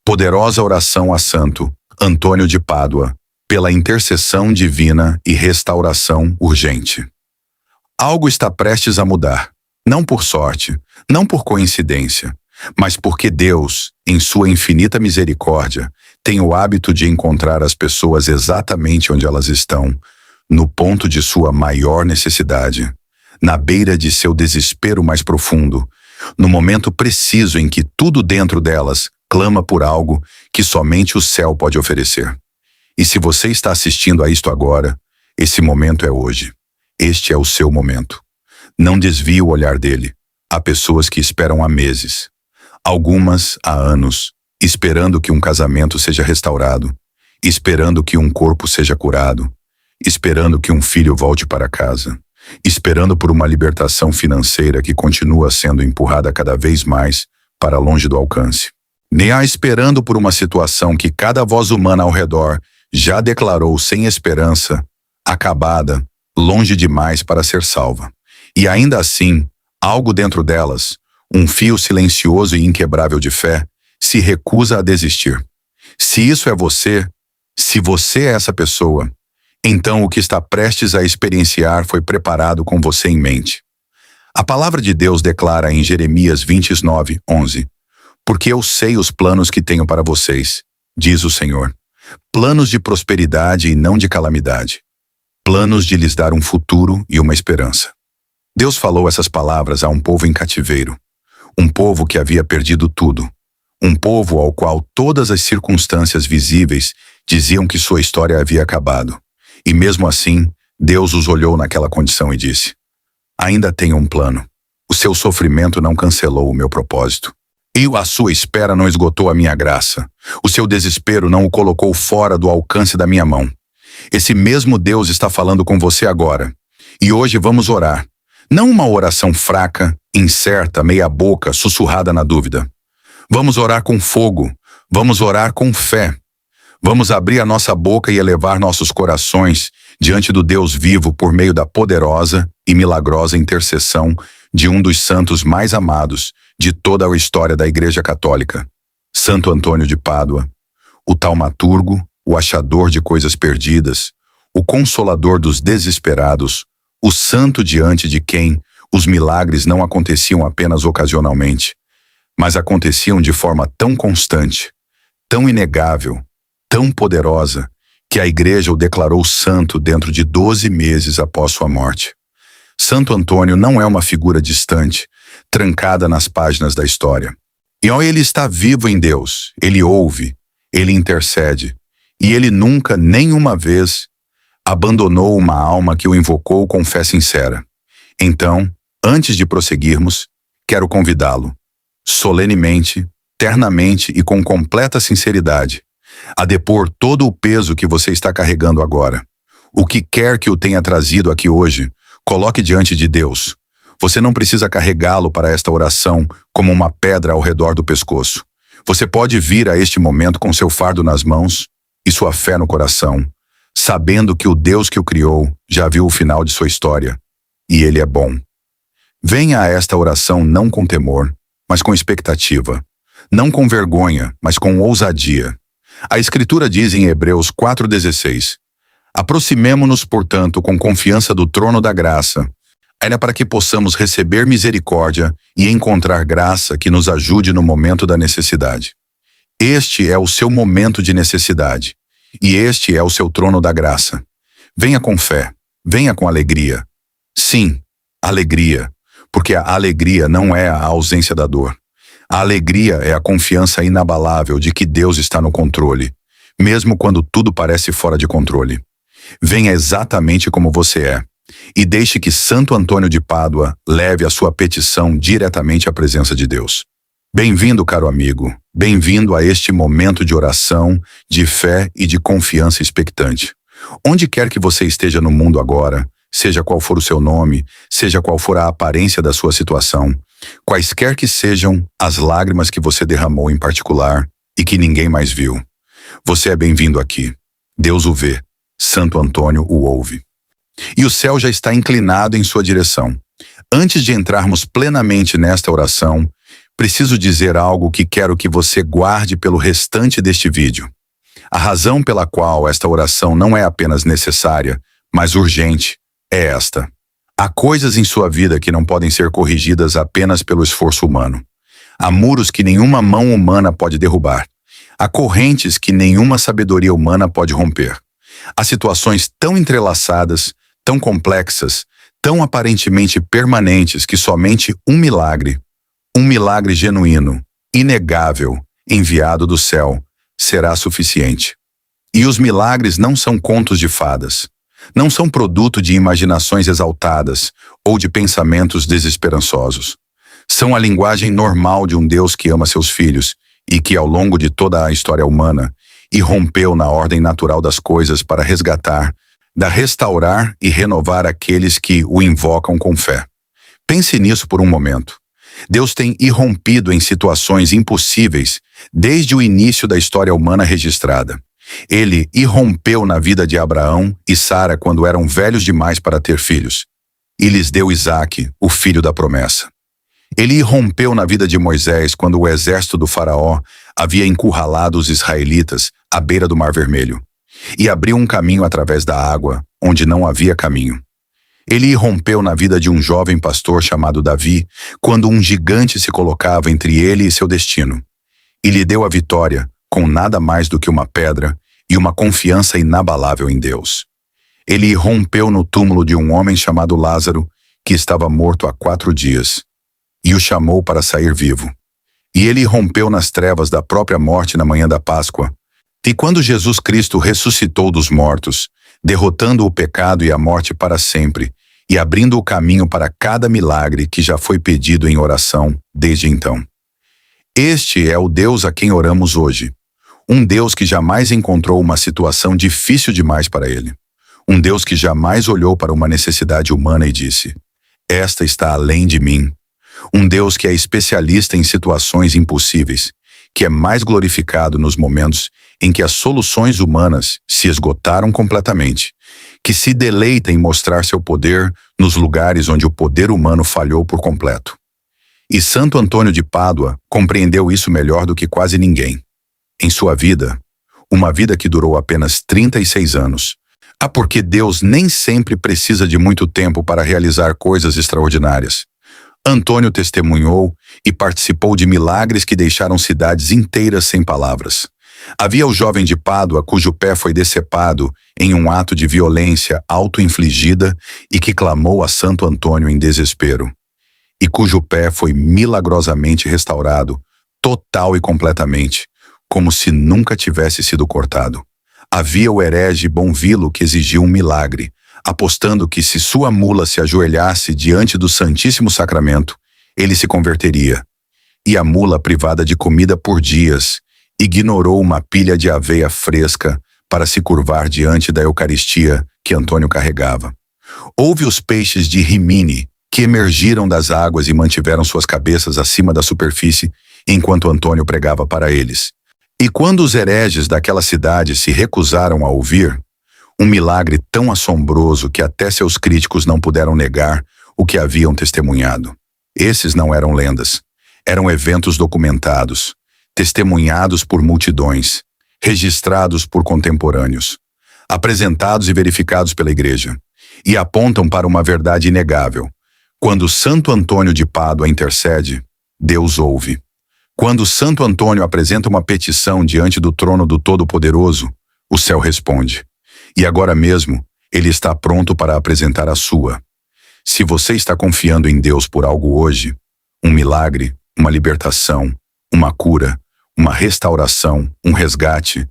Poderosa oração a Santo Antônio de Pádua, pela intercessão divina e restauração urgente. Algo está prestes a mudar, não por sorte, não por coincidência, mas porque Deus, em sua infinita misericórdia, tem o hábito de encontrar as pessoas exatamente onde elas estão, no ponto de sua maior necessidade, na beira de seu desespero mais profundo, no momento preciso em que tudo dentro delas clama por algo que somente o céu pode oferecer. E se você está assistindo a isto agora, esse momento é hoje. Este é o seu momento. Não desvie o olhar dele. Há pessoas que esperam há meses, algumas há anos, esperando que um casamento seja restaurado, esperando que um corpo seja curado, esperando que um filho volte para casa, esperando por uma libertação financeira que continua sendo empurrada cada vez mais para longe do alcance. Nem há esperando por uma situação que cada voz humana ao redor já declarou sem esperança, acabada, longe demais para ser salva. E ainda assim, algo dentro delas, um fio silencioso e inquebrável de fé, se recusa a desistir. Se isso é você, se você é essa pessoa, então o que está prestes a experienciar foi preparado com você em mente. A palavra de Deus declara em Jeremias 29:11, porque eu sei os planos que tenho para vocês, diz o Senhor, planos de prosperidade e não de calamidade, planos de lhes dar um futuro e uma esperança. Deus falou essas palavras a um povo em cativeiro, um povo que havia perdido tudo, um povo ao qual todas as circunstâncias visíveis diziam que sua história havia acabado. E mesmo assim, Deus os olhou naquela condição e disse: ainda tenho um plano. O seu sofrimento não cancelou o meu propósito. E a sua espera não esgotou a minha graça. O seu desespero não o colocou fora do alcance da minha mão. Esse mesmo Deus está falando com você agora. E hoje vamos orar. Não uma oração fraca, incerta, meia boca, sussurrada na dúvida. Vamos orar com fogo. Vamos orar com fé. Vamos abrir a nossa boca e elevar nossos corações diante do Deus vivo por meio da poderosa e milagrosa intercessão de um dos santos mais amados de toda a história da Igreja Católica, Santo Antônio de Pádua, o taumaturgo, o achador de coisas perdidas, o consolador dos desesperados, o santo diante de quem os milagres não aconteciam apenas ocasionalmente, mas aconteciam de forma tão constante, tão inegável, tão poderosa, que a Igreja o declarou santo dentro de 12 meses após sua morte. Santo Antônio não é uma figura distante, trancada nas páginas da história. E ele está vivo em Deus, ele ouve, ele intercede, e ele nunca, nenhuma vez, abandonou uma alma que o invocou com fé sincera. Então, antes de prosseguirmos, quero convidá-lo, solenemente, ternamente e com completa sinceridade, a depor todo o peso que você está carregando agora. O que quer que o tenha trazido aqui hoje, coloque diante de Deus. Você não precisa carregá-lo para esta oração como uma pedra ao redor do pescoço. Você pode vir a este momento com seu fardo nas mãos e sua fé no coração, sabendo que o Deus que o criou já viu o final de sua história, e Ele é bom. Venha a esta oração não com temor, mas com expectativa. Não com vergonha, mas com ousadia. A Escritura diz em Hebreus 4,16, aproximemo-nos, portanto, com confiança do trono da graça, ainda para que possamos receber misericórdia e encontrar graça que nos ajude no momento da necessidade. Este é o seu momento de necessidade, e este é o seu trono da graça. Venha com fé, venha com alegria. Sim, alegria, porque a alegria não é a ausência da dor. A alegria é a confiança inabalável de que Deus está no controle, mesmo quando tudo parece fora de controle. Venha exatamente como você é, e deixe que Santo Antônio de Pádua leve a sua petição diretamente à presença de Deus. Bem-vindo, caro amigo, bem-vindo a este momento de oração, de fé e de confiança expectante. Onde quer que você esteja no mundo agora, seja qual for o seu nome, seja qual for a aparência da sua situação, quaisquer que sejam as lágrimas que você derramou em particular e que ninguém mais viu, você é bem-vindo aqui. Deus o vê, Santo Antônio o ouve. E o céu já está inclinado em sua direção. Antes de entrarmos plenamente nesta oração, preciso dizer algo que quero que você guarde pelo restante deste vídeo. A razão pela qual esta oração não é apenas necessária, mas urgente, é esta. Há coisas em sua vida que não podem ser corrigidas apenas pelo esforço humano. Há muros que nenhuma mão humana pode derrubar. Há correntes que nenhuma sabedoria humana pode romper. Há situações tão entrelaçadas, tão complexas, tão aparentemente permanentes que somente um milagre genuíno, inegável, enviado do céu, será suficiente. E os milagres não são contos de fadas. Não são produto de imaginações exaltadas ou de pensamentos desesperançosos. São a linguagem normal de um Deus que ama seus filhos e que, ao longo de toda a história humana, irrompeu na ordem natural das coisas para restaurar e renovar aqueles que o invocam com fé. Pense nisso por um momento. Deus tem irrompido em situações impossíveis desde o início da história humana registrada. Ele irrompeu na vida de Abraão e Sara quando eram velhos demais para ter filhos, e lhes deu Isaque, o filho da promessa. Ele irrompeu na vida de Moisés quando o exército do faraó havia encurralado os israelitas à beira do Mar Vermelho, e abriu um caminho através da água, onde não havia caminho. Ele irrompeu na vida de um jovem pastor chamado Davi, quando um gigante se colocava entre ele e seu destino, e lhe deu a vitória, com nada mais do que uma pedra e uma confiança inabalável em Deus. Ele irrompeu no túmulo de um homem chamado Lázaro, que estava morto há 4 dias, e o chamou para sair vivo. E ele irrompeu nas trevas da própria morte na manhã da Páscoa. E quando Jesus Cristo ressuscitou dos mortos, derrotando o pecado e a morte para sempre, e abrindo o caminho para cada milagre que já foi pedido em oração desde então. Este é o Deus a quem oramos hoje. Um Deus que jamais encontrou uma situação difícil demais para ele. Um Deus que jamais olhou para uma necessidade humana e disse: "Esta está além de mim." Um Deus que é especialista em situações impossíveis, que é mais glorificado nos momentos em que as soluções humanas se esgotaram completamente, que se deleita em mostrar seu poder nos lugares onde o poder humano falhou por completo. E Santo Antônio de Pádua compreendeu isso melhor do que quase ninguém. Em sua vida, uma vida que durou apenas 36 anos, porque Deus nem sempre precisa de muito tempo para realizar coisas extraordinárias. Antônio testemunhou e participou de milagres que deixaram cidades inteiras sem palavras. Havia o jovem de Pádua cujo pé foi decepado em um ato de violência auto-infligida e que clamou a Santo Antônio em desespero, e cujo pé foi milagrosamente restaurado, total e completamente, como se nunca tivesse sido cortado. Havia o herege Bonvilo que exigiu um milagre, apostando que se sua mula se ajoelhasse diante do Santíssimo Sacramento, ele se converteria. E a mula, privada de comida por dias, ignorou uma pilha de aveia fresca para se curvar diante da Eucaristia que Antônio carregava. Houve os peixes de Rimini, que emergiram das águas e mantiveram suas cabeças acima da superfície enquanto Antônio pregava para eles. E quando os hereges daquela cidade se recusaram a ouvir, um milagre tão assombroso que até seus críticos não puderam negar o que haviam testemunhado. Esses não eram lendas, eram eventos documentados, testemunhados por multidões, registrados por contemporâneos, apresentados e verificados pela Igreja, e apontam para uma verdade inegável. Quando Santo Antônio de Pádua intercede, Deus ouve. Quando Santo Antônio apresenta uma petição diante do trono do Todo-Poderoso, o céu responde. E agora mesmo, ele está pronto para apresentar a sua. Se você está confiando em Deus por algo hoje, um milagre, uma libertação, uma cura, uma restauração, um resgate,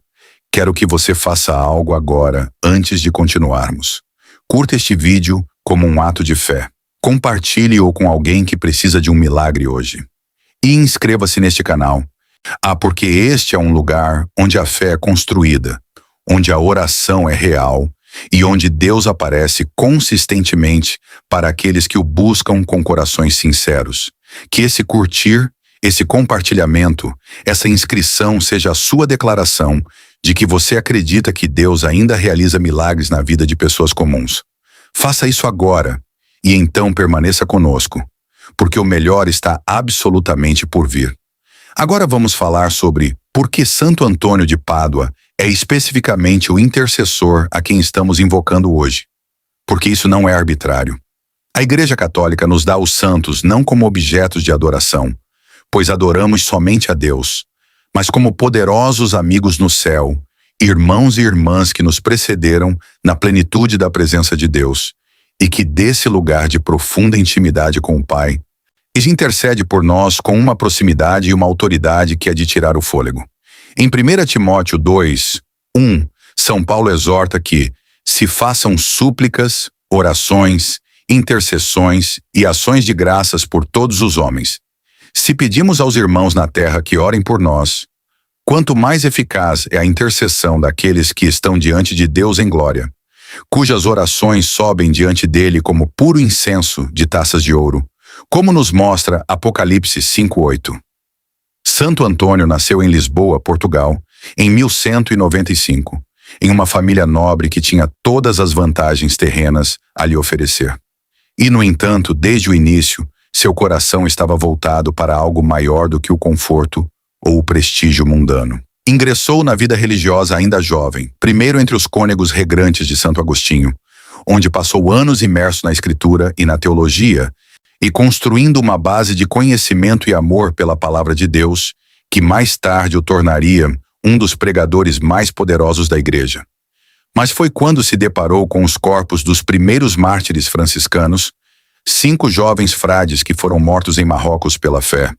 quero que você faça algo agora antes de continuarmos. Curta este vídeo como um ato de fé. Compartilhe-o com alguém que precisa de um milagre hoje. E inscreva-se neste canal. Porque este é um lugar onde a fé é construída, onde a oração é real e onde Deus aparece consistentemente para aqueles que o buscam com corações sinceros. Que esse curtir, esse compartilhamento, essa inscrição seja a sua declaração de que você acredita que Deus ainda realiza milagres na vida de pessoas comuns. Faça isso agora e então permaneça conosco, porque o melhor está absolutamente por vir. Agora vamos falar sobre por que Santo Antônio de Pádua é especificamente o intercessor a quem estamos invocando hoje. Porque isso não é arbitrário. A Igreja Católica nos dá os santos não como objetos de adoração, pois adoramos somente a Deus, mas como poderosos amigos no céu, irmãos e irmãs que nos precederam na plenitude da presença de Deus, e que desse lugar de profunda intimidade com o Pai, intercede por nós com uma proximidade e uma autoridade que é de tirar o fôlego. Em 1 Timóteo 2, 1, São Paulo exorta que se façam súplicas, orações, intercessões e ações de graças por todos os homens. Se pedimos aos irmãos na terra que orem por nós, quanto mais eficaz é a intercessão daqueles que estão diante de Deus em glória, cujas orações sobem diante dele como puro incenso de taças de ouro, como nos mostra Apocalipse 5:8. Santo Antônio nasceu em Lisboa, Portugal, em 1195, em uma família nobre que tinha todas as vantagens terrenas a lhe oferecer. E, no entanto, desde o início, seu coração estava voltado para algo maior do que o conforto ou o prestígio mundano. Ingressou na vida religiosa ainda jovem, primeiro entre os cônegos regrantes de Santo Agostinho, onde passou anos imerso na escritura e na teologia, e construindo uma base de conhecimento e amor pela palavra de Deus, que mais tarde o tornaria um dos pregadores mais poderosos da Igreja. Mas foi quando se deparou com os corpos dos primeiros mártires franciscanos, 5 jovens frades que foram mortos em Marrocos pela fé,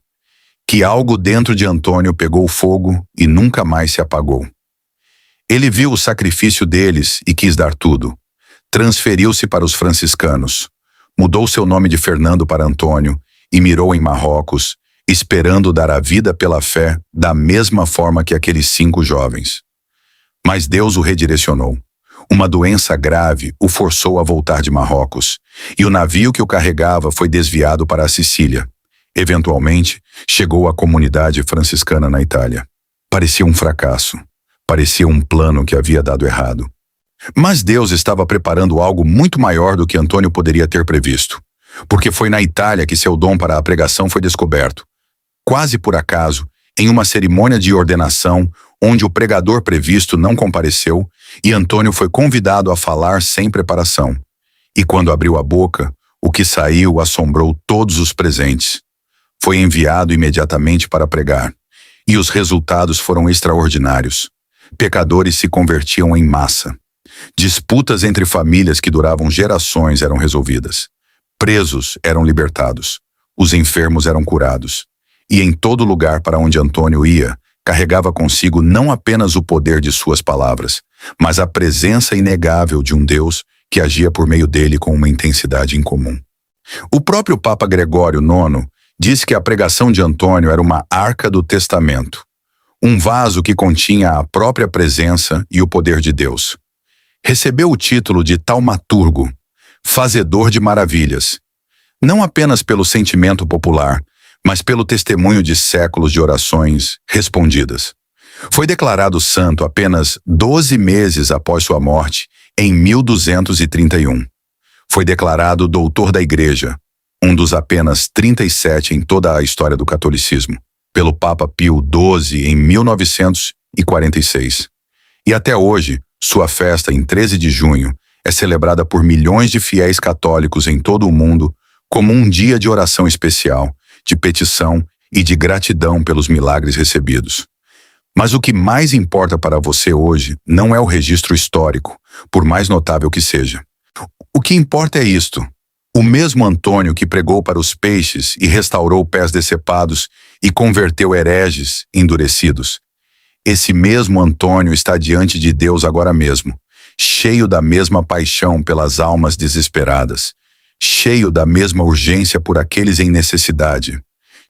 que algo dentro de Antônio pegou fogo e nunca mais se apagou. Ele viu o sacrifício deles e quis dar tudo. Transferiu-se para os franciscanos. Mudou seu nome de Fernando para Antônio e mirou em Marrocos, esperando dar a vida pela fé da mesma forma que aqueles 5 jovens. Mas Deus o redirecionou. Uma doença grave o forçou a voltar de Marrocos, e o navio que o carregava foi desviado para a Sicília. Eventualmente, chegou à comunidade franciscana na Itália. Parecia um fracasso. Parecia um plano que havia dado errado. Mas Deus estava preparando algo muito maior do que Antônio poderia ter previsto, porque foi na Itália que seu dom para a pregação foi descoberto. Quase por acaso, em uma cerimônia de ordenação, onde o pregador previsto não compareceu, e Antônio foi convidado a falar sem preparação. E quando abriu a boca, o que saiu assombrou todos os presentes. Foi enviado imediatamente para pregar, e os resultados foram extraordinários. Pecadores se convertiam em massa. Disputas entre famílias que duravam gerações eram resolvidas. Presos eram libertados. Os enfermos eram curados. E em todo lugar para onde Antônio ia, carregava consigo não apenas o poder de suas palavras, mas a presença inegável de um Deus que agia por meio dele com uma intensidade incomum. O próprio Papa Gregório IX disse que a pregação de Antônio era uma arca do testamento, um vaso que continha a própria presença e o poder de Deus. Recebeu o título de taumaturgo, fazedor de maravilhas, não apenas pelo sentimento popular, mas pelo testemunho de séculos de orações respondidas. Foi declarado santo apenas 12 meses após sua morte, em 1231. Foi declarado doutor da Igreja, um dos apenas 37 em toda a história do catolicismo, pelo Papa Pio XII em 1946. E até hoje, sua festa, em 13 de junho, é celebrada por milhões de fiéis católicos em todo o mundo como um dia de oração especial, de petição e de gratidão pelos milagres recebidos. Mas o que mais importa para você hoje não é o registro histórico, por mais notável que seja. O que importa é isto: o mesmo Antônio que pregou para os peixes e restaurou pés decepados e converteu hereges endurecidos. Esse mesmo Antônio está diante de Deus agora mesmo, cheio da mesma paixão pelas almas desesperadas, cheio da mesma urgência por aqueles em necessidade,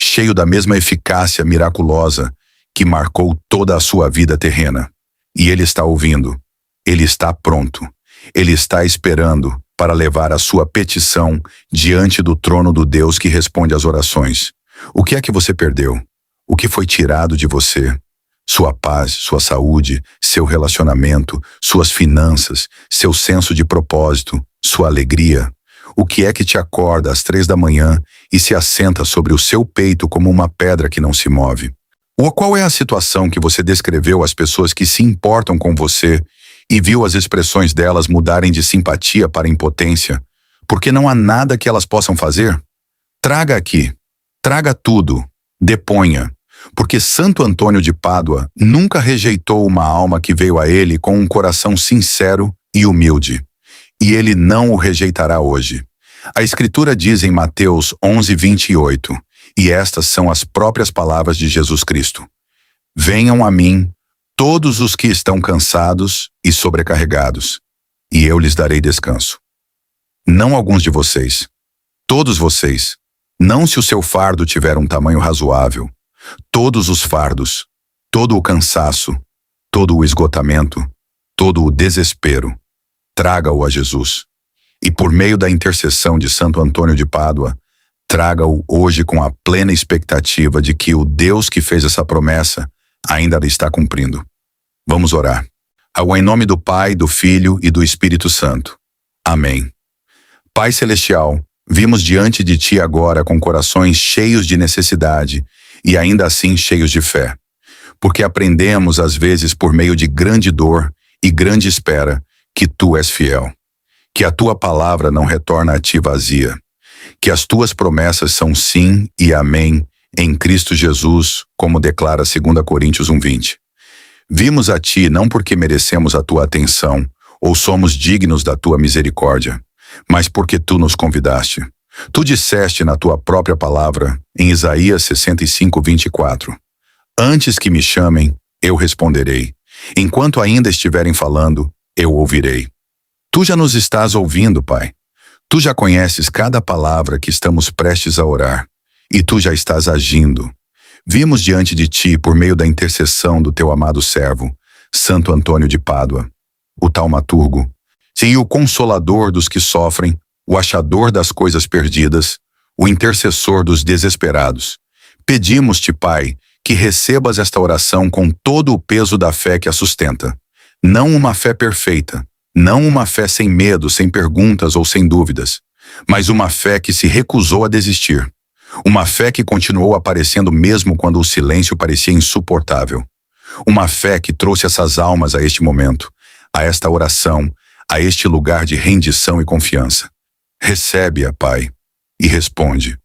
cheio da mesma eficácia miraculosa que marcou toda a sua vida terrena. E ele está ouvindo, ele está pronto, ele está esperando para levar a sua petição diante do trono do Deus que responde às orações. O que é que você perdeu? O que foi tirado de você? Sua paz, sua saúde, seu relacionamento, suas finanças, seu senso de propósito, sua alegria. O que é que te acorda às 3 da manhã e se assenta sobre o seu peito como uma pedra que não se move? Ou qual é a situação que você descreveu às pessoas que se importam com você e viu as expressões delas mudarem de simpatia para impotência, porque não há nada que elas possam fazer? Traga aqui, traga tudo, deponha, porque Santo Antônio de Pádua nunca rejeitou uma alma que veio a ele com um coração sincero e humilde, e ele não o rejeitará hoje. A Escritura diz em Mateus 11:28, e estas são as próprias palavras de Jesus Cristo: venham a mim todos os que estão cansados e sobrecarregados, e eu lhes darei descanso. Não alguns de vocês, todos vocês, não se o seu fardo tiver um tamanho razoável, todos os fardos, todo o cansaço, todo o esgotamento, todo o desespero, traga-o a Jesus. E por meio da intercessão de Santo Antônio de Pádua, traga-o hoje com a plena expectativa de que o Deus que fez essa promessa ainda a está cumprindo. Vamos orar. Em nome do Pai, do Filho e do Espírito Santo. Amém. Pai Celestial, vimos diante de Ti agora com corações cheios de necessidade e ainda assim cheios de fé, porque aprendemos às vezes por meio de grande dor e grande espera que Tu és fiel, que a Tua palavra não retorna a Ti vazia, que as Tuas promessas são sim e amém em Cristo Jesus, como declara 2 Coríntios 1:20. Vimos a Ti não porque merecemos a Tua atenção ou somos dignos da Tua misericórdia, mas porque Tu nos convidaste. Tu disseste na Tua própria palavra, em Isaías 65:24, antes que me chamem, eu responderei. Enquanto ainda estiverem falando, eu ouvirei. Tu já nos estás ouvindo, Pai. Tu já conheces cada palavra que estamos prestes a orar, e Tu já estás agindo. Vimos diante de Ti, por meio da intercessão do Teu amado servo, Santo Antônio de Pádua, o taumaturgo, e o consolador dos que sofrem, o achador das coisas perdidas, o intercessor dos desesperados. Pedimos-te, Pai, que recebas esta oração com todo o peso da fé que a sustenta. Não uma fé perfeita, não uma fé sem medo, sem perguntas ou sem dúvidas, mas uma fé que se recusou a desistir. Uma fé que continuou aparecendo mesmo quando o silêncio parecia insuportável. Uma fé que trouxe essas almas a este momento, a esta oração, a este lugar de rendição e confiança. Recebe-a, Pai, e responde,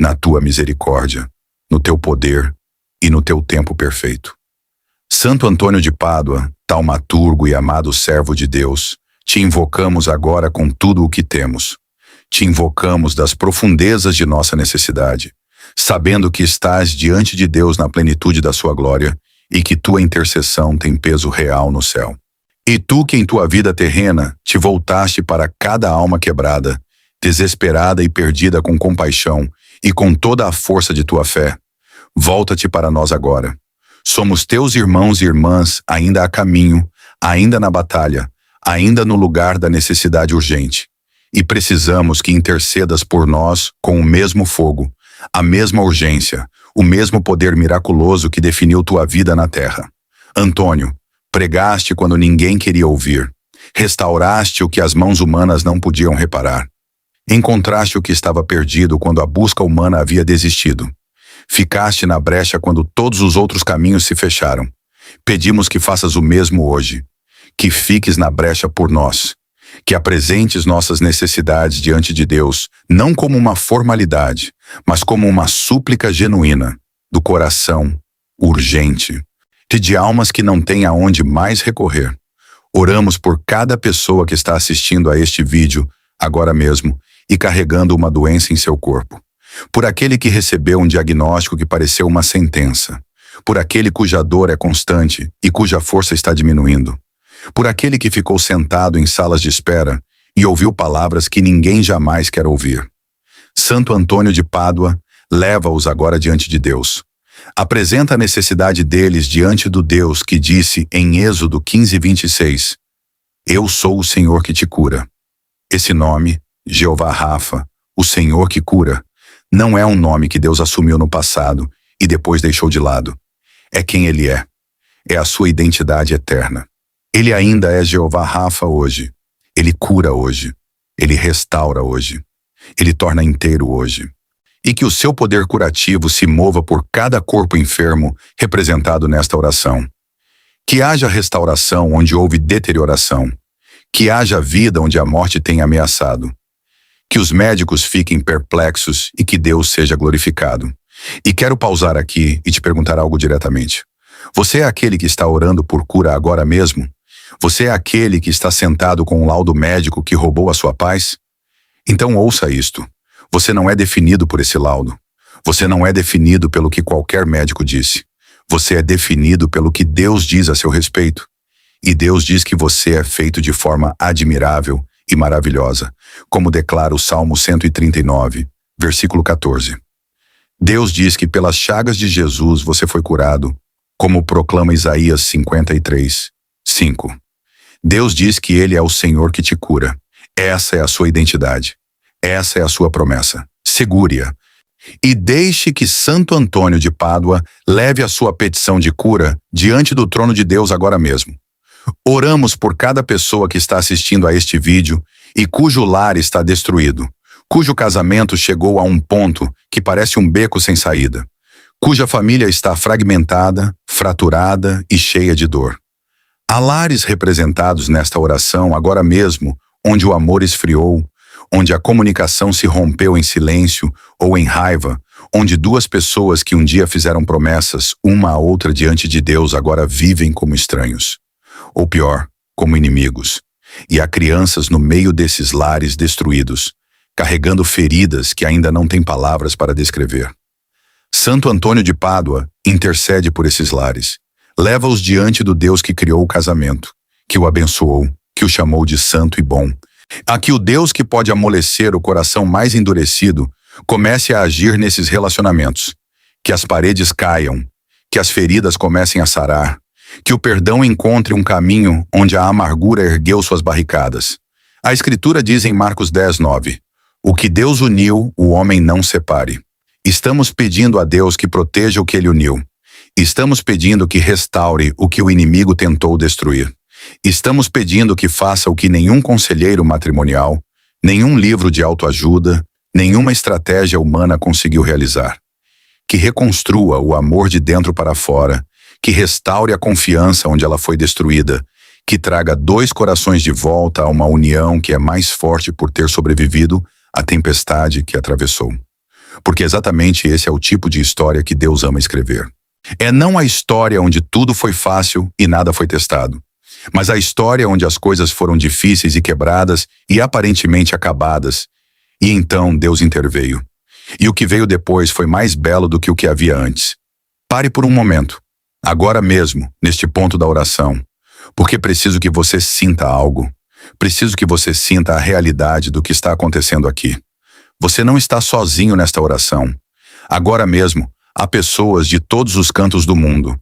na Tua misericórdia, no Teu poder e no Teu tempo perfeito. Santo Antônio de Pádua, taumaturgo e amado servo de Deus, Te invocamos agora com tudo o que temos. Te invocamos das profundezas de nossa necessidade, sabendo que estás diante de Deus na plenitude da sua glória e que Tua intercessão tem peso real no céu. E Tu que em Tua vida terrena te voltaste para cada alma quebrada, desesperada e perdida com compaixão e com toda a força de Tua fé, volta-te para nós agora. Somos Teus irmãos e irmãs ainda a caminho, ainda na batalha, ainda no lugar da necessidade urgente. E precisamos que intercedas por nós com o mesmo fogo, a mesma urgência, o mesmo poder miraculoso que definiu Tua vida na terra. Antônio, pregaste quando ninguém queria ouvir. Restauraste o que as mãos humanas não podiam reparar. Encontraste o que estava perdido quando a busca humana havia desistido. Ficaste na brecha quando todos os outros caminhos se fecharam. Pedimos que faças o mesmo hoje. Que fiques na brecha por nós. Que apresentes nossas necessidades diante de Deus, não como uma formalidade, mas como uma súplica genuína, do coração, urgente, de almas que não têm aonde mais recorrer. Oramos por cada pessoa que está assistindo a este vídeo, agora mesmo, e carregando uma doença em seu corpo. Por aquele que recebeu um diagnóstico que pareceu uma sentença. Por aquele cuja dor é constante e cuja força está diminuindo. Por aquele que ficou sentado em salas de espera e ouviu palavras que ninguém jamais quer ouvir. Santo Antônio de Pádua, leva-os agora diante de Deus. Apresenta a necessidade deles diante do Deus que disse em Êxodo 15:26, Eu sou o Senhor que te cura. Esse nome, Jeová Rafa, o Senhor que cura, não é um nome que Deus assumiu no passado e depois deixou de lado. É quem Ele é. É a sua identidade eterna. Ele ainda é Jeová Rafa hoje. Ele cura hoje. Ele restaura hoje. Ele torna inteiro hoje. E que o seu poder curativo se mova por cada corpo enfermo representado nesta oração. Que haja restauração onde houve deterioração. Que haja vida onde a morte tem ameaçado. Que os médicos fiquem perplexos e que Deus seja glorificado. E quero pausar aqui e te perguntar algo diretamente. Você é aquele que está orando por cura agora mesmo? Você é aquele que está sentado com um laudo médico que roubou a sua paz? Então ouça isto. Você não é definido por esse laudo. Você não é definido pelo que qualquer médico disse. Você é definido pelo que Deus diz a seu respeito. E Deus diz que você é feito de forma admirável e maravilhosa, como declara o Salmo 139, versículo 14. Deus diz que pelas chagas de Jesus você foi curado, como proclama Isaías 53, 5. Deus diz que Ele é o Senhor que te cura. Essa é a sua identidade. Essa é a sua promessa. Segure-a. E deixe que Santo Antônio de Pádua leve a sua petição de cura diante do trono de Deus agora mesmo. Oramos por cada pessoa que está assistindo a este vídeo e cujo lar está destruído, cujo casamento chegou a um ponto que parece um beco sem saída, cuja família está fragmentada, fraturada e cheia de dor. Há lares representados nesta oração agora mesmo, onde o amor esfriou, onde a comunicação se rompeu em silêncio ou em raiva, onde duas pessoas que um dia fizeram promessas uma à outra diante de Deus agora vivem como estranhos, ou pior, como inimigos. E há crianças no meio desses lares destruídos, carregando feridas que ainda não têm palavras para descrever. Santo Antônio de Pádua intercede por esses lares. Leva-os diante do Deus que criou o casamento, que o abençoou, que o chamou de santo e bom. A que o Deus que pode amolecer o coração mais endurecido comece a agir nesses relacionamentos. Que as paredes caiam, que as feridas comecem a sarar, que o perdão encontre um caminho onde a amargura ergueu suas barricadas. A Escritura diz em Marcos 10, 9, o que Deus uniu, o homem não separe. Estamos pedindo a Deus que proteja o que Ele uniu. Estamos pedindo que restaure o que o inimigo tentou destruir. Estamos pedindo que faça o que nenhum conselheiro matrimonial, nenhum livro de autoajuda, nenhuma estratégia humana conseguiu realizar. Que reconstrua o amor de dentro para fora, que restaure a confiança onde ela foi destruída, que traga dois corações de volta a uma união que é mais forte por ter sobrevivido à tempestade que atravessou. Porque exatamente esse é o tipo de história que Deus ama escrever. É não a história onde tudo foi fácil e nada foi testado, mas a história onde as coisas foram difíceis e quebradas e aparentemente acabadas, e então Deus interveio. E o que veio depois foi mais belo do que o que havia antes. Pare por um momento, agora mesmo, neste ponto da oração, porque preciso que você sinta algo. Preciso que você sinta a realidade do que está acontecendo aqui. Você não está sozinho nesta oração. Agora mesmo, há pessoas de todos os cantos do mundo,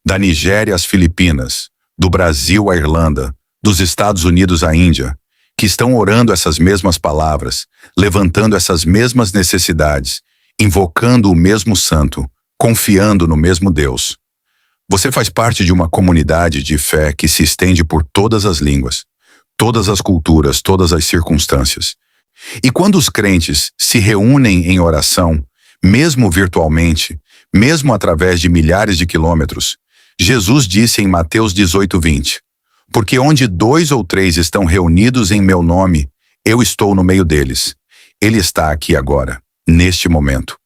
da Nigéria às Filipinas, do Brasil à Irlanda, dos Estados Unidos à Índia, que estão orando essas mesmas palavras, levantando essas mesmas necessidades, invocando o mesmo santo, confiando no mesmo Deus. Você faz parte de uma comunidade de fé que se estende por todas as línguas, todas as culturas, todas as circunstâncias. E quando os crentes se reúnem em oração, mesmo virtualmente, mesmo através de milhares de quilômetros, Jesus disse em Mateus 18:20, porque onde 2 ou 3 estão reunidos em meu nome, eu estou no meio deles. Ele está aqui agora, neste momento,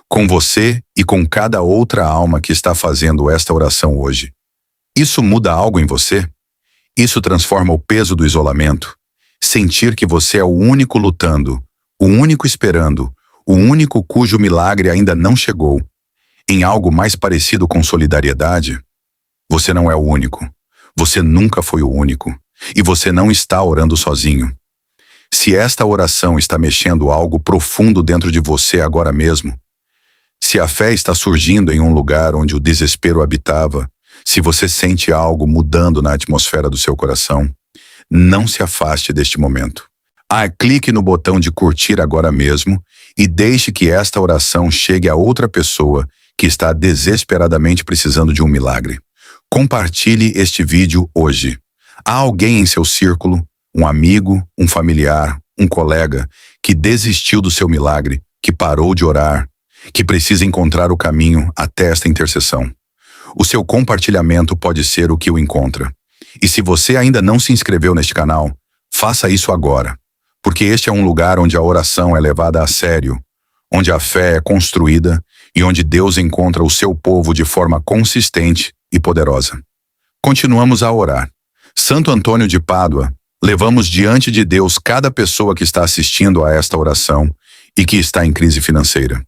com você e com cada outra alma que está fazendo esta oração hoje. Isso muda algo em você? Isso transforma o peso do isolamento? Sentir que você é o único lutando, o único esperando, o único cujo milagre ainda não chegou, em algo mais parecido com solidariedade? Você não é o único. Você nunca foi o único. E você não está orando sozinho. Se esta oração está mexendo algo profundo dentro de você agora mesmo, se a fé está surgindo em um lugar onde o desespero habitava, se você sente algo mudando na atmosfera do seu coração, não se afaste deste momento. Clique no botão de curtir agora mesmo e deixe que esta oração chegue a outra pessoa que está desesperadamente precisando de um milagre. Compartilhe este vídeo hoje. Há alguém em seu círculo, um amigo, um familiar, um colega que desistiu do seu milagre, que parou de orar, que precisa encontrar o caminho até esta intercessão. O seu compartilhamento pode ser o que o encontra. E se você ainda não se inscreveu neste canal, faça isso agora, porque este é um lugar onde a oração é levada a sério, onde a fé é construída e onde Deus encontra o seu povo de forma consistente e poderosa. Continuamos a orar. Santo Antônio de Pádua, levamos diante de Deus cada pessoa que está assistindo a esta oração e que está em crise financeira.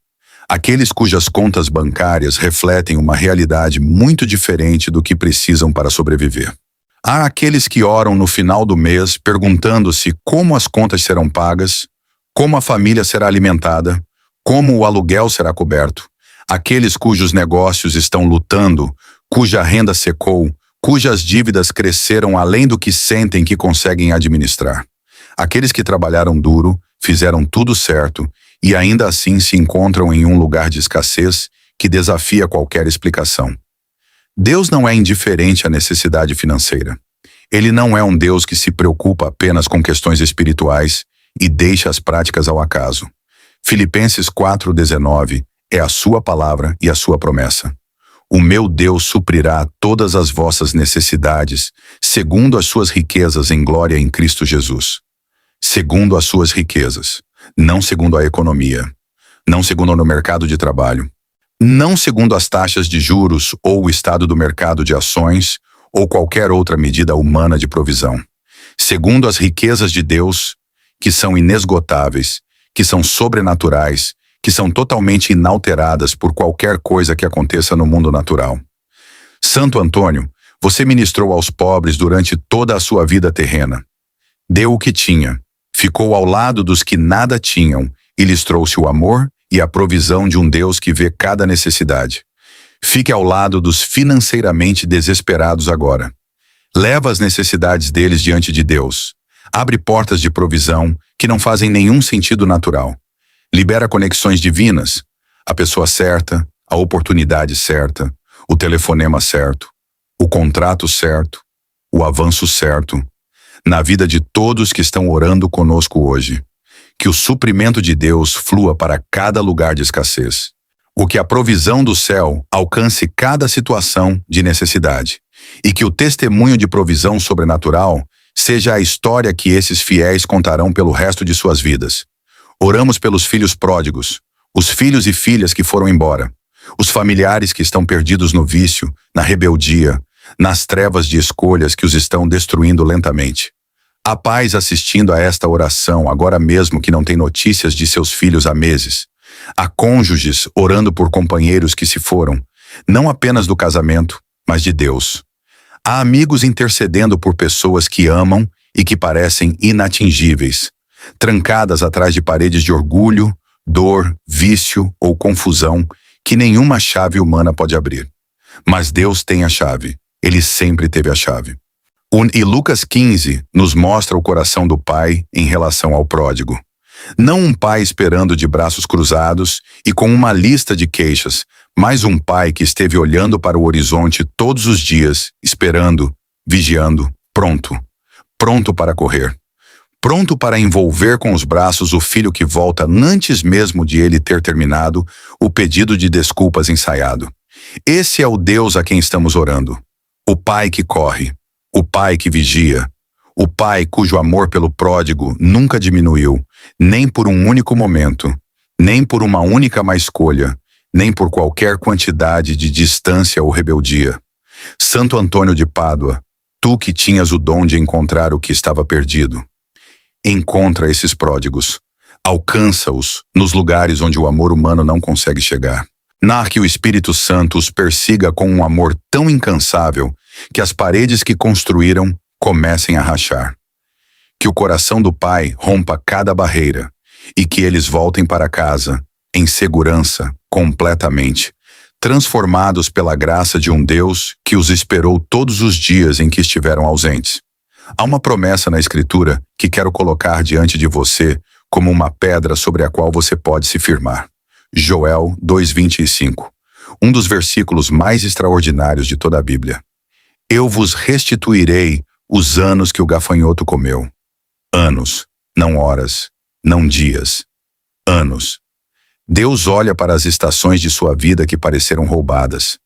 Aqueles cujas contas bancárias refletem uma realidade muito diferente do que precisam para sobreviver. Há aqueles que oram no final do mês perguntando-se como as contas serão pagas, como a família será alimentada, como o aluguel será coberto. Aqueles cujos negócios estão lutando, cuja renda secou, cujas dívidas cresceram além do que sentem que conseguem administrar. Aqueles que trabalharam duro, fizeram tudo certo e ainda assim se encontram em um lugar de escassez que desafia qualquer explicação. Deus não é indiferente à necessidade financeira. Ele não é um Deus que se preocupa apenas com questões espirituais e deixa as práticas ao acaso. Filipenses 4:19 é a sua palavra e a sua promessa. O meu Deus suprirá todas as vossas necessidades, segundo as suas riquezas em glória em Cristo Jesus. Segundo as suas riquezas, não segundo a economia, não segundo no mercado de trabalho, não segundo as taxas de juros ou o estado do mercado de ações ou qualquer outra medida humana de provisão. Segundo as riquezas de Deus, que são inesgotáveis, que são sobrenaturais, que são totalmente inalteradas por qualquer coisa que aconteça no mundo natural. Santo Antônio, você ministrou aos pobres durante toda a sua vida terrena. Deu o que tinha, ficou ao lado dos que nada tinham e lhes trouxe o amor e a provisão de um Deus que vê cada necessidade. Fique ao lado dos financeiramente desesperados agora. Leva as necessidades deles diante de Deus. Abre portas de provisão que não fazem nenhum sentido natural. Libera conexões divinas, a pessoa certa, a oportunidade certa, o telefonema certo, o contrato certo, o avanço certo, na vida de todos que estão orando conosco hoje. Que o suprimento de Deus flua para cada lugar de escassez. O que a provisão do céu alcance cada situação de necessidade. E que o testemunho de provisão sobrenatural seja a história que esses fiéis contarão pelo resto de suas vidas. Oramos pelos filhos pródigos, os filhos e filhas que foram embora, os familiares que estão perdidos no vício, na rebeldia, nas trevas de escolhas que os estão destruindo lentamente. Há pais assistindo a esta oração agora mesmo que não têm notícias de seus filhos há meses. Há cônjuges orando por companheiros que se foram, não apenas do casamento, mas de Deus. Há amigos intercedendo por pessoas que amam e que parecem inatingíveis, trancadas atrás de paredes de orgulho, dor, vício ou confusão que nenhuma chave humana pode abrir. Mas Deus tem a chave. Ele sempre teve a chave. E Lucas 15 nos mostra o coração do pai em relação ao pródigo. Não um pai esperando de braços cruzados e com uma lista de queixas, mas um pai que esteve olhando para o horizonte todos os dias, esperando, vigiando, pronto para correr. Pronto para envolver com os braços o filho que volta antes mesmo de ele ter terminado o pedido de desculpas ensaiado. Esse é o Deus a quem estamos orando. O pai que corre, o pai que vigia, o pai cujo amor pelo pródigo nunca diminuiu, nem por um único momento, nem por uma única má escolha, nem por qualquer quantidade de distância ou rebeldia. Santo Antônio de Pádua, tu que tinhas o dom de encontrar o que estava perdido, encontra esses pródigos, alcança-os nos lugares onde o amor humano não consegue chegar. Que o Espírito Santo os persiga com um amor tão incansável que as paredes que construíram comecem a rachar. Que o coração do Pai rompa cada barreira e que eles voltem para casa, em segurança, completamente, transformados pela graça de um Deus que os esperou todos os dias em que estiveram ausentes. Há uma promessa na Escritura que quero colocar diante de você como uma pedra sobre a qual você pode se firmar. Joel 2:25, um dos versículos mais extraordinários de toda a Bíblia. Eu vos restituirei os anos que o gafanhoto comeu. Anos, não horas, não dias, anos. Deus olha para as estações de sua vida que pareceram roubadas.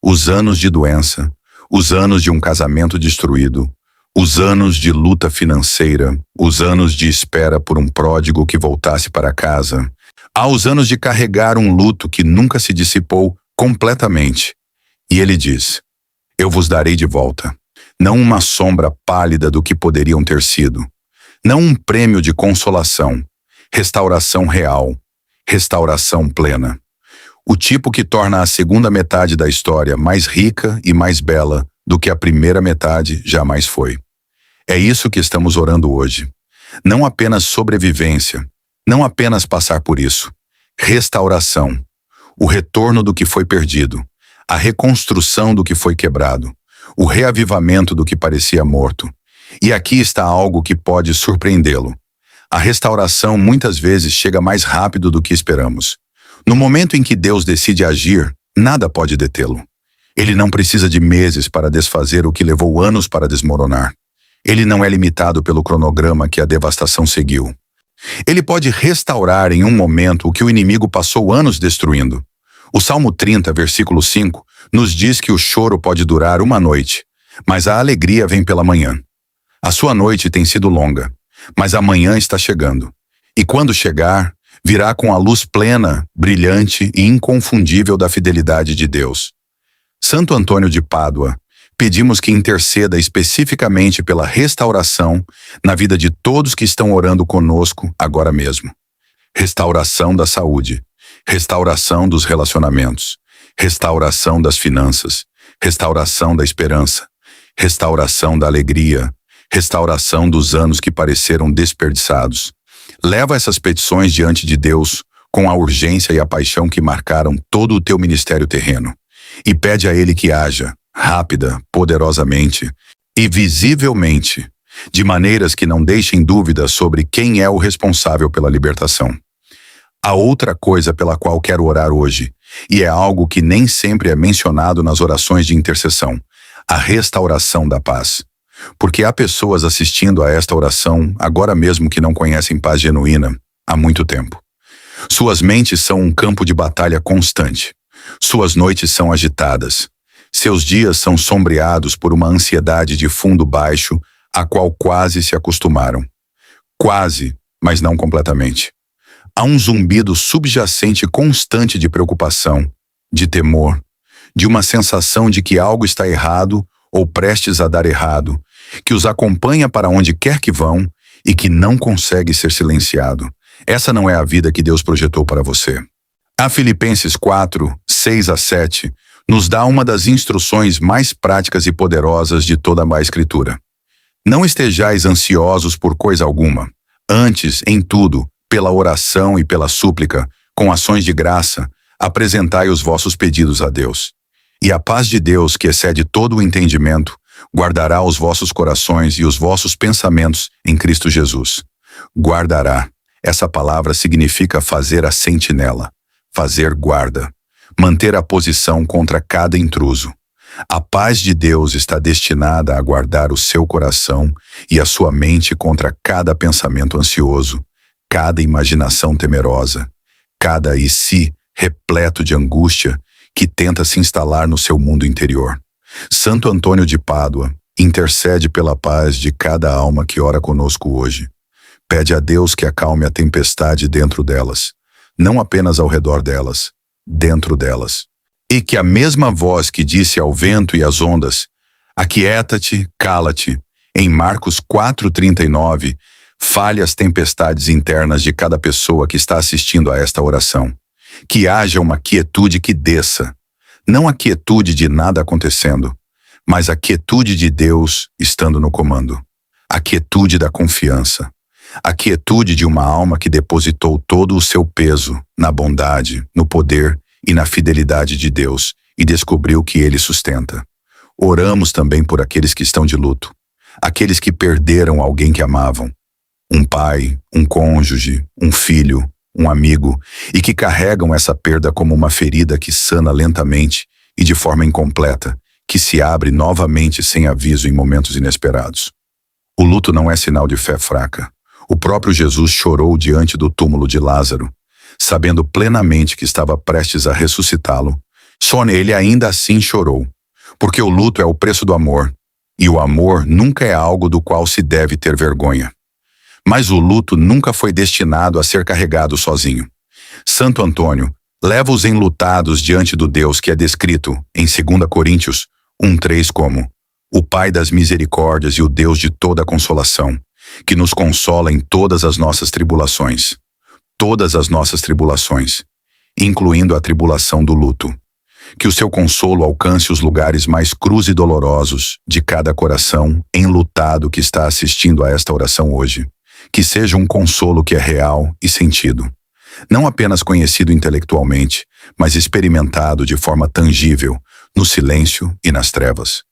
Os anos de doença, os anos de um casamento destruído, os anos de luta financeira, os anos de espera por um pródigo que voltasse para casa. Há os anos de carregar um luto que nunca se dissipou completamente. E ele diz: eu vos darei de volta, não uma sombra pálida do que poderiam ter sido, não um prêmio de consolação, restauração real, restauração plena. O tipo que torna a segunda metade da história mais rica e mais bela do que a primeira metade jamais foi. É isso que estamos orando hoje. Não apenas sobrevivência, não apenas passar por isso. Restauração, o retorno do que foi perdido, a reconstrução do que foi quebrado, o reavivamento do que parecia morto. E aqui está algo que pode surpreendê-lo. A restauração muitas vezes chega mais rápido do que esperamos. No momento em que Deus decide agir, nada pode detê-lo. Ele não precisa de meses para desfazer o que levou anos para desmoronar. Ele não é limitado pelo cronograma que a devastação seguiu. Ele pode restaurar em um momento o que o inimigo passou anos destruindo. O Salmo 30, versículo 5, nos diz que o choro pode durar uma noite, mas a alegria vem pela manhã. A sua noite tem sido longa, mas a manhã está chegando. E quando chegar, virá com a luz plena, brilhante e inconfundível da fidelidade de Deus. Santo Antônio de Pádua, pedimos que interceda especificamente pela restauração na vida de todos que estão orando conosco agora mesmo. Restauração da saúde, restauração dos relacionamentos, restauração das finanças, restauração da esperança, restauração da alegria, restauração dos anos que pareceram desperdiçados. Leva essas petições diante de Deus com a urgência e a paixão que marcaram todo o teu ministério terreno e pede a Ele que haja, rápida, poderosamente e visivelmente, de maneiras que não deixem dúvida sobre quem é o responsável pela libertação. Há outra coisa pela qual quero orar hoje, e é algo que nem sempre é mencionado nas orações de intercessão: a restauração da paz. Porque há pessoas assistindo a esta oração agora mesmo que não conhecem paz genuína há muito tempo. Suas mentes são um campo de batalha constante. Suas noites são agitadas. Seus dias são sombreados por uma ansiedade de fundo baixo a qual quase se acostumaram. Quase, mas não completamente. Há um zumbido subjacente constante de preocupação, de temor, de uma sensação de que algo está errado ou prestes a dar errado, que os acompanha para onde quer que vão e que não consegue ser silenciado. Essa não é a vida que Deus projetou para você. A Filipenses 4, 6-7, nos dá uma das instruções mais práticas e poderosas de toda a Escritura. Não estejais ansiosos por coisa alguma. Antes, em tudo, pela oração e pela súplica, com ações de graça, apresentai os vossos pedidos a Deus. E a paz de Deus, que excede todo o entendimento, guardará os vossos corações e os vossos pensamentos em Cristo Jesus. Guardará. Essa palavra significa fazer a sentinela, fazer guarda, manter a posição contra cada intruso. A paz de Deus está destinada a guardar o seu coração e a sua mente contra cada pensamento ansioso, cada imaginação temerosa, cada e si repleto de angústia que tenta se instalar no seu mundo interior. Santo Antônio de Pádua, intercede pela paz de cada alma que ora conosco hoje. Pede a Deus que acalme a tempestade dentro delas, não apenas ao redor delas, dentro delas. E que a mesma voz que disse ao vento e às ondas: aquieta-te, cala-te, em Marcos 4,39, fale as tempestades internas de cada pessoa que está assistindo a esta oração. Que haja uma quietude que desça, não a quietude de nada acontecendo, mas a quietude de Deus estando no comando. A quietude da confiança. A quietude de uma alma que depositou todo o seu peso na bondade, no poder e na fidelidade de Deus e descobriu que Ele sustenta. Oramos também por aqueles que estão de luto, aqueles que perderam alguém que amavam, um pai, um cônjuge, um filho, um amigo, e que carregam essa perda como uma ferida que sana lentamente e de forma incompleta, que se abre novamente sem aviso em momentos inesperados. O luto não é sinal de fé fraca. O próprio Jesus chorou diante do túmulo de Lázaro, sabendo plenamente que estava prestes a ressuscitá-lo. Só ele ainda assim chorou, porque o luto é o preço do amor, e o amor nunca é algo do qual se deve ter vergonha. Mas o luto nunca foi destinado a ser carregado sozinho. Santo Antônio leva os enlutados diante do Deus que é descrito em 2 Coríntios 1:3 como o Pai das misericórdias e o Deus de toda consolação, que nos consola em todas as nossas tribulações. Todas as nossas tribulações, incluindo a tribulação do luto. Que o seu consolo alcance os lugares mais crus e dolorosos de cada coração enlutado que está assistindo a esta oração hoje. Que seja um consolo que é real e sentido. Não apenas conhecido intelectualmente, mas experimentado de forma tangível, no silêncio e nas trevas.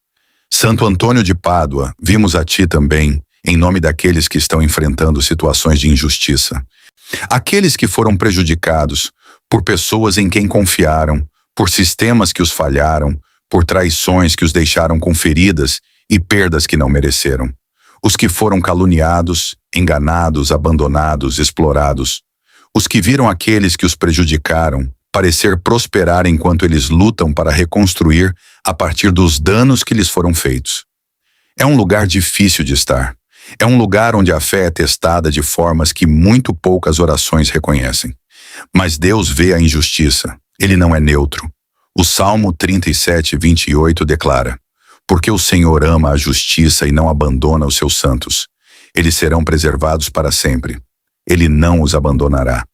Santo Antônio de Pádua, vimos a ti também, em nome daqueles que estão enfrentando situações de injustiça. Aqueles que foram prejudicados por pessoas em quem confiaram, por sistemas que os falharam, por traições que os deixaram com feridas e perdas que não mereceram. Os que foram caluniados, enganados, abandonados, explorados. Os que viram aqueles que os prejudicaram parecer prosperar enquanto eles lutam para reconstruir a partir dos danos que lhes foram feitos. É um lugar difícil de estar. É um lugar onde a fé é testada de formas que muito poucas orações reconhecem. Mas Deus vê a injustiça. Ele não é neutro. O Salmo 37:28 declara: porque o Senhor ama a justiça e não abandona os seus santos. Eles serão preservados para sempre. Ele não os abandonará.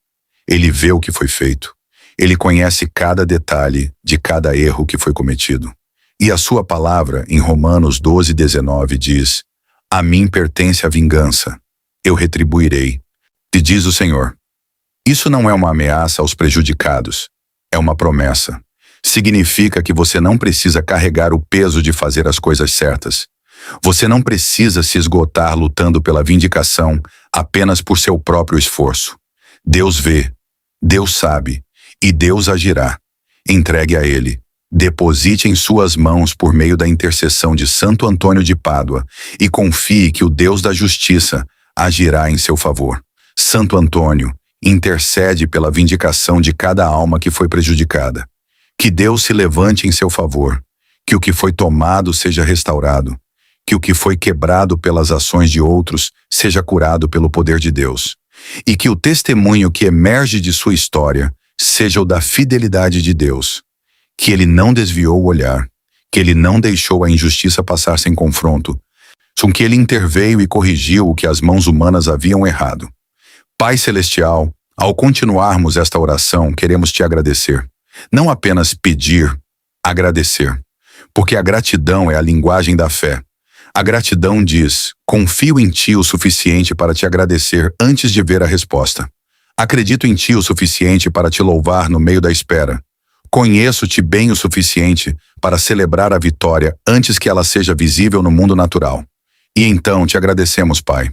Ele vê o que foi feito. Ele conhece cada detalhe de cada erro que foi cometido. E a sua palavra, em Romanos 12:19, diz: a mim pertence a vingança. Eu retribuirei. Te diz o Senhor. Isso não é uma ameaça aos prejudicados. É uma promessa. Significa que você não precisa carregar o peso de fazer as coisas certas. Você não precisa se esgotar lutando pela vindicação apenas por seu próprio esforço. Deus vê, Deus sabe, e Deus agirá. Entregue a Ele. Deposite em suas mãos por meio da intercessão de Santo Antônio de Pádua e confie que o Deus da justiça agirá em seu favor. Santo Antônio intercede pela vindicação de cada alma que foi prejudicada. Que Deus se levante em seu favor, que o que foi tomado seja restaurado, que o que foi quebrado pelas ações de outros seja curado pelo poder de Deus, e que o testemunho que emerge de sua história seja o da fidelidade de Deus, que ele não desviou o olhar, que ele não deixou a injustiça passar sem confronto, com que ele interveio e corrigiu o que as mãos humanas haviam errado. Pai Celestial, ao continuarmos esta oração, queremos te agradecer. Não apenas pedir, agradecer. Porque a gratidão é a linguagem da fé. A gratidão diz: confio em ti o suficiente para te agradecer antes de ver a resposta. Acredito em ti o suficiente para te louvar no meio da espera. Conheço-te bem o suficiente para celebrar a vitória antes que ela seja visível no mundo natural. E então te agradecemos, Pai.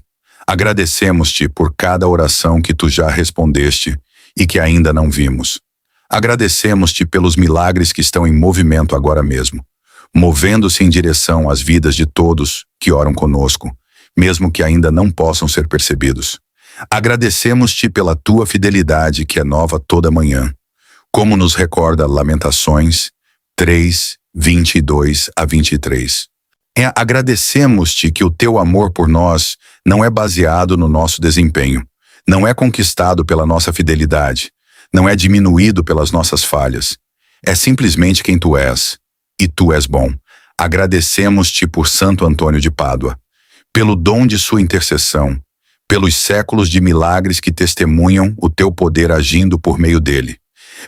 Agradecemos-te por cada oração que tu já respondeste e que ainda não vimos. Agradecemos-te pelos milagres que estão em movimento agora mesmo, movendo-se em direção às vidas de todos que oram conosco, mesmo que ainda não possam ser percebidos. Agradecemos-te pela tua fidelidade que é nova toda manhã, como nos recorda Lamentações 3:22-23. Agradecemos-te que o teu amor por nós não é baseado no nosso desempenho, não é conquistado pela nossa fidelidade, não é diminuído pelas nossas falhas. É simplesmente quem tu és, e tu és bom. Agradecemos-te por Santo Antônio de Pádua, pelo dom de sua intercessão, pelos séculos de milagres que testemunham o teu poder agindo por meio dele,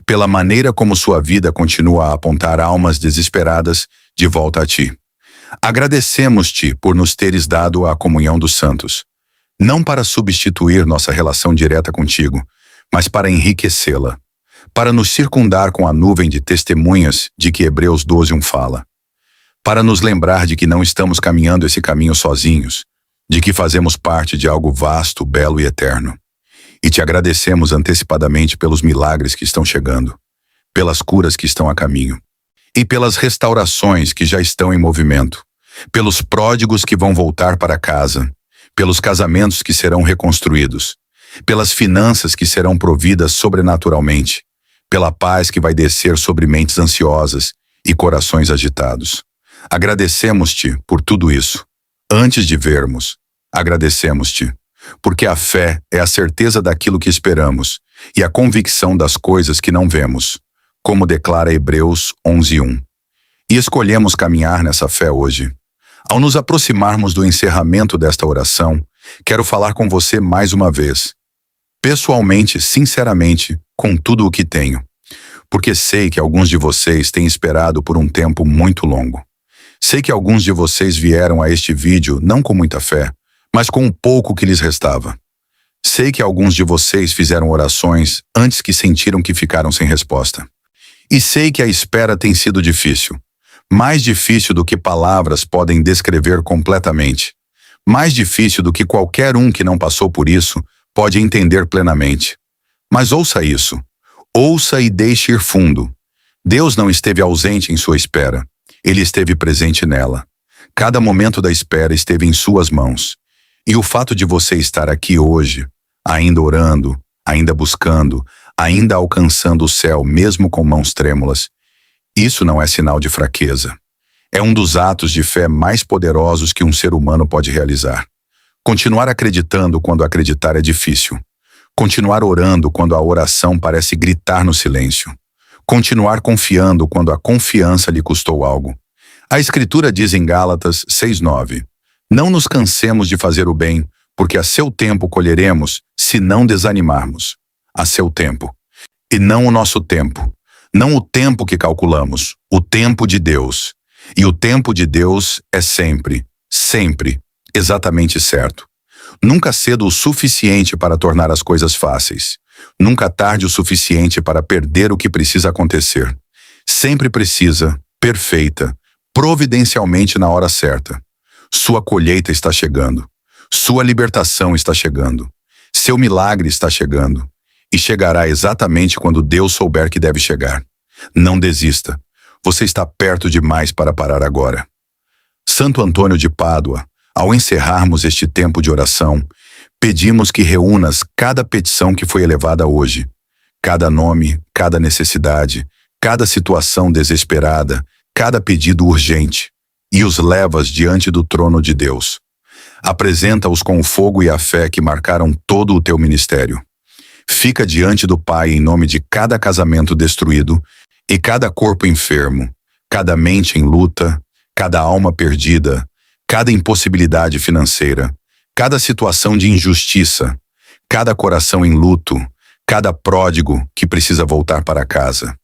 pela maneira como sua vida continua a apontar almas desesperadas de volta a ti. Agradecemos-te por nos teres dado a comunhão dos santos, não para substituir nossa relação direta contigo, mas para enriquecê-la, para nos circundar com a nuvem de testemunhas de que Hebreus 12:1 fala, para nos lembrar de que não estamos caminhando esse caminho sozinhos, de que fazemos parte de algo vasto, belo e eterno. E te agradecemos antecipadamente pelos milagres que estão chegando, pelas curas que estão a caminho, e pelas restaurações que já estão em movimento, pelos pródigos que vão voltar para casa, pelos casamentos que serão reconstruídos, pelas finanças que serão providas sobrenaturalmente, pela paz que vai descer sobre mentes ansiosas e corações agitados. Agradecemos-te por tudo isso. Antes de vermos, agradecemos-te, porque a fé é a certeza daquilo que esperamos e a convicção das coisas que não vemos, como declara Hebreus 11:1. E escolhemos caminhar nessa fé hoje. Ao nos aproximarmos do encerramento desta oração, quero falar com você mais uma vez, pessoalmente, sinceramente, com tudo o que tenho, porque sei que alguns de vocês têm esperado por um tempo muito longo. Sei que alguns de vocês vieram a este vídeo não com muita fé, mas com o pouco que lhes restava. Sei que alguns de vocês fizeram orações antes que sentiram que ficaram sem resposta. E sei que a espera tem sido difícil. Mais difícil do que palavras podem descrever completamente. Mais difícil do que qualquer um que não passou por isso pode entender plenamente. Mas ouça isso. Ouça e deixe ir fundo. Deus não esteve ausente em sua espera. Ele esteve presente nela. Cada momento da espera esteve em suas mãos. E o fato de você estar aqui hoje, ainda orando, ainda buscando, ainda alcançando o céu mesmo com mãos trêmulas, isso não é sinal de fraqueza. É um dos atos de fé mais poderosos que um ser humano pode realizar. Continuar acreditando quando acreditar é difícil. Continuar orando quando a oração parece gritar no silêncio. Continuar confiando quando a confiança lhe custou algo. A Escritura diz em Gálatas 6:9, não nos cansemos de fazer o bem, porque a seu tempo colheremos, se não desanimarmos. A seu tempo. E não o nosso tempo. Não o tempo que calculamos, o tempo de Deus. E o tempo de Deus é sempre, sempre, exatamente certo. Nunca cedo o suficiente para tornar as coisas fáceis. Nunca tarde o suficiente para perder o que precisa acontecer. Sempre precisa, perfeita, providencialmente na hora certa. Sua colheita está chegando. Sua libertação está chegando. Seu milagre está chegando. E chegará exatamente quando Deus souber que deve chegar. Não desista. Você está perto demais para parar agora. Santo Antônio de Pádua, ao encerrarmos este tempo de oração, pedimos que reúnas cada petição que foi elevada hoje, cada nome, cada necessidade, cada situação desesperada, cada pedido urgente, e os levas diante do trono de Deus. Apresenta-os com o fogo e a fé que marcaram todo o teu ministério. Fica diante do Pai em nome de cada casamento destruído e cada corpo enfermo, cada mente em luta, cada alma perdida, cada impossibilidade financeira, cada situação de injustiça, cada coração em luto, cada pródigo que precisa voltar para casa.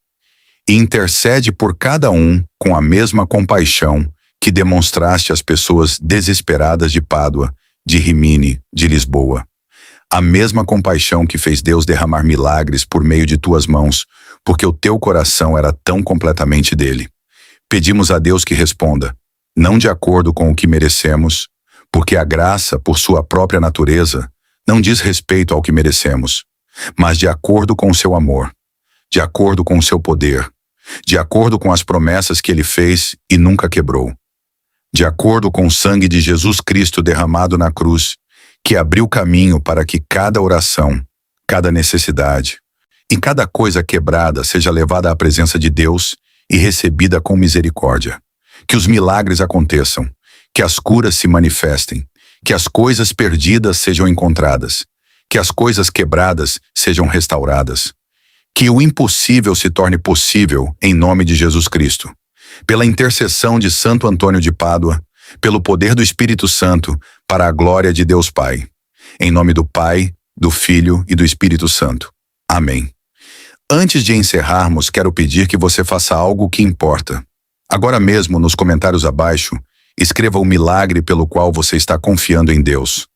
E intercede por cada um com a mesma compaixão que demonstraste às pessoas desesperadas de Pádua, de Rimini, de Lisboa. A mesma compaixão que fez Deus derramar milagres por meio de tuas mãos, porque o teu coração era tão completamente dele. Pedimos a Deus que responda, não de acordo com o que merecemos, porque a graça, por sua própria natureza, não diz respeito ao que merecemos, mas de acordo com o seu amor, de acordo com o seu poder, de acordo com as promessas que ele fez e nunca quebrou, de acordo com o sangue de Jesus Cristo derramado na cruz, que abriu caminho para que cada oração, cada necessidade e cada coisa quebrada seja levada à presença de Deus e recebida com misericórdia. Que os milagres aconteçam, que as curas se manifestem, que as coisas perdidas sejam encontradas, que as coisas quebradas sejam restauradas, que o impossível se torne possível em nome de Jesus Cristo. Pela intercessão de Santo Antônio de Pádua, pelo poder do Espírito Santo, para a glória de Deus Pai. Em nome do Pai, do Filho e do Espírito Santo. Amém. Antes de encerrarmos, quero pedir que você faça algo que importa. Agora mesmo, nos comentários abaixo, escreva o milagre pelo qual você está confiando em Deus.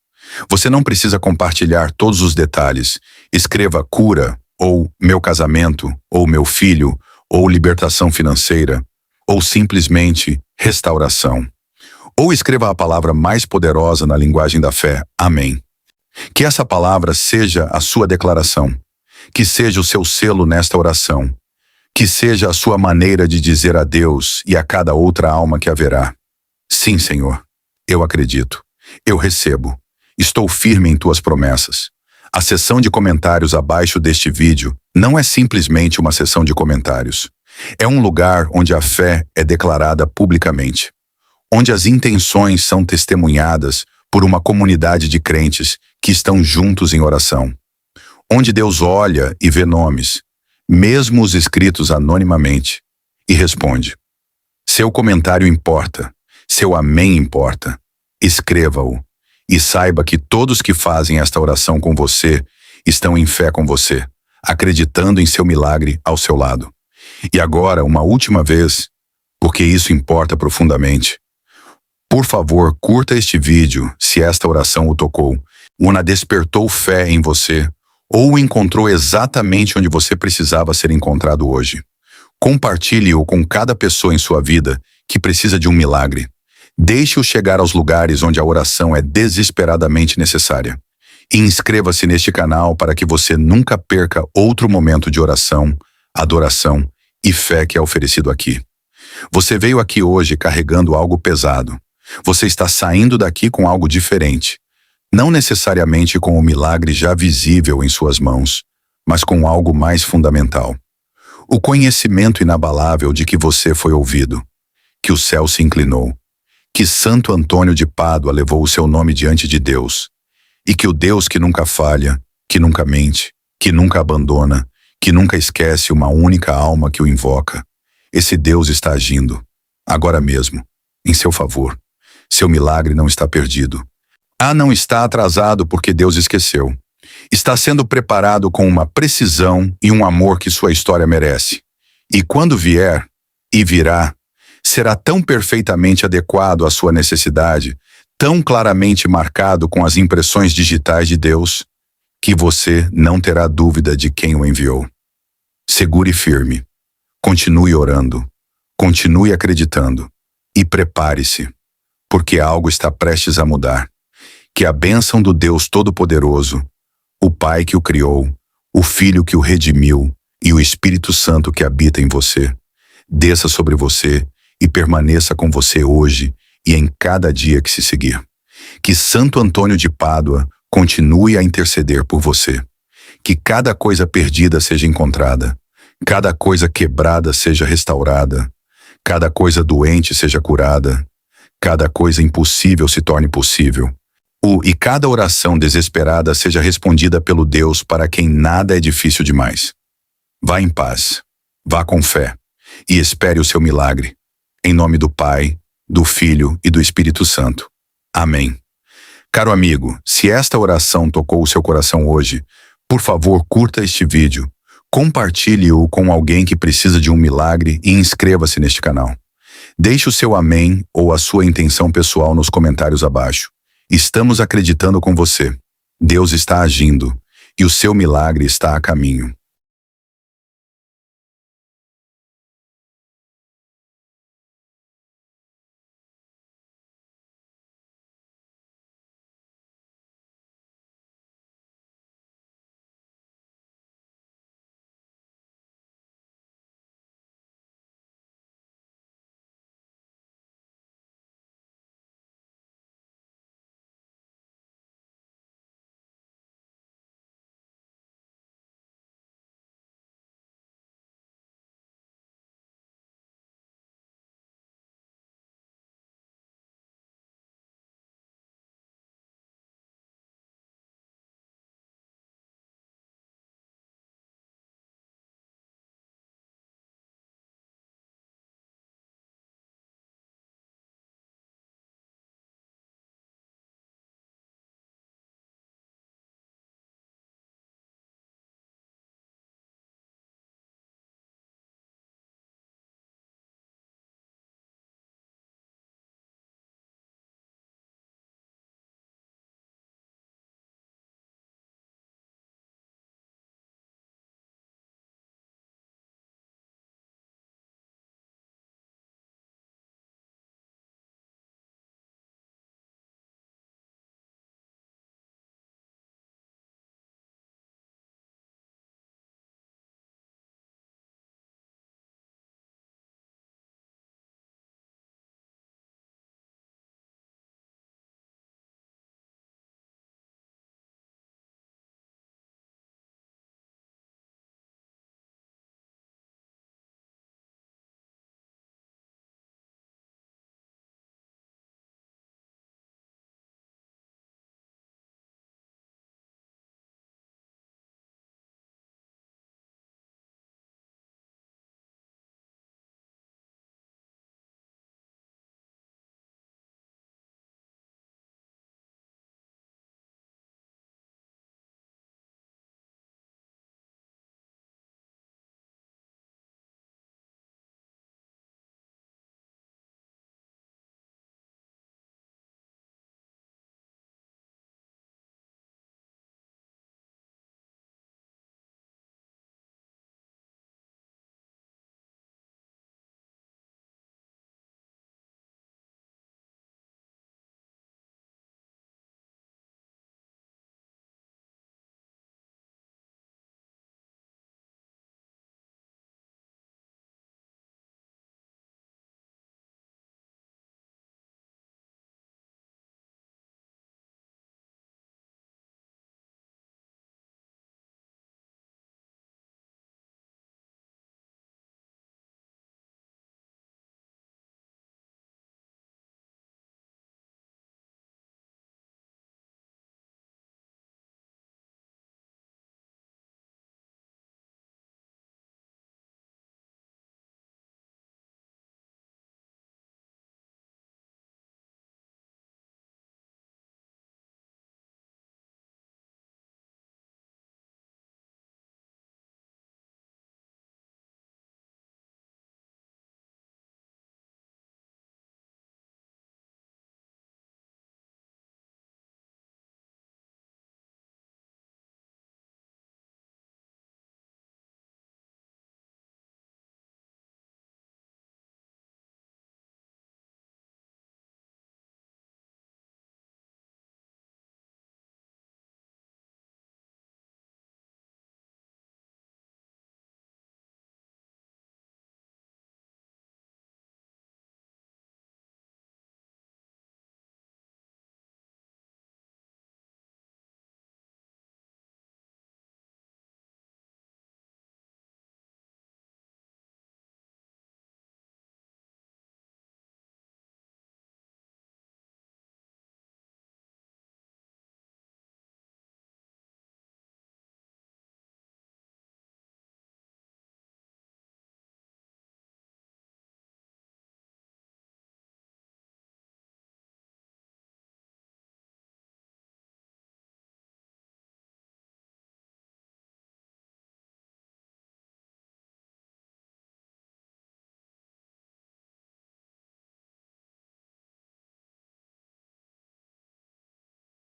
Você não precisa compartilhar todos os detalhes. Escreva cura, ou meu casamento, ou meu filho, ou libertação financeira, ou simplesmente restauração. Ou escreva a palavra mais poderosa na linguagem da fé, amém. Que essa palavra seja a sua declaração, que seja o seu selo nesta oração, que seja a sua maneira de dizer a Deus e a cada outra alma que haverá. Sim, Senhor, eu acredito, eu recebo, Estou firme em tuas promessas. A seção de comentários abaixo deste vídeo não é simplesmente uma seção de comentários. É um lugar onde a fé é declarada publicamente, onde as intenções são testemunhadas por uma comunidade de crentes que estão juntos em oração, onde Deus olha e vê nomes, mesmo os escritos anonimamente, e responde. Seu comentário importa, seu amém importa. Escreva-o e saiba que todos que fazem esta oração com você estão em fé com você, acreditando em seu milagre ao seu lado. E agora, uma última vez, porque isso importa profundamente. Por favor, curta este vídeo se esta oração o tocou, ou despertou fé em você, ou o encontrou exatamente onde você precisava ser encontrado hoje. Compartilhe-o com cada pessoa em sua vida que precisa de um milagre. Deixe-o chegar aos lugares onde a oração é desesperadamente necessária. E inscreva-se neste canal para que você nunca perca outro momento de oração, adoração e fé que é oferecido aqui. Você veio aqui hoje carregando algo pesado. Você está saindo daqui com algo diferente. Não necessariamente com o milagre já visível em suas mãos, mas com algo mais fundamental. O conhecimento inabalável de que você foi ouvido, que o céu se inclinou, que Santo Antônio de Pádua levou o seu nome diante de Deus, e que o Deus que nunca falha, que nunca mente, que nunca abandona, que nunca esquece uma única alma que o invoca, esse Deus está agindo, agora mesmo, em seu favor. Seu milagre não está perdido. Não está atrasado porque Deus esqueceu. Está sendo preparado com uma precisão e um amor que sua história merece. E quando vier, e virá, será tão perfeitamente adequado à sua necessidade, tão claramente marcado com as impressões digitais de Deus, que você não terá dúvida de quem o enviou. Segure firme. Continue orando. Continue acreditando. E prepare-se, porque algo está prestes a mudar. Que a bênção do Deus Todo-Poderoso, o Pai que o criou, o Filho que o redimiu e o Espírito Santo que habita em você, desça sobre você e permaneça com você hoje e em cada dia que se seguir. Que Santo Antônio de Pádua continue a interceder por você. Que cada coisa perdida seja encontrada, cada coisa quebrada seja restaurada, cada coisa doente seja curada, cada coisa impossível se torne possível. E cada oração desesperada seja respondida pelo Deus para quem nada é difícil demais. Vá em paz, vá com fé e espere o seu milagre. Em nome do Pai, do Filho e do Espírito Santo. Amém. Caro amigo, se esta oração tocou o seu coração hoje, por favor, curta este vídeo, compartilhe-o com alguém que precisa de um milagre e inscreva-se neste canal. Deixe o seu amém ou a sua intenção pessoal nos comentários abaixo. Estamos acreditando com você. Deus está agindo e o seu milagre está a caminho.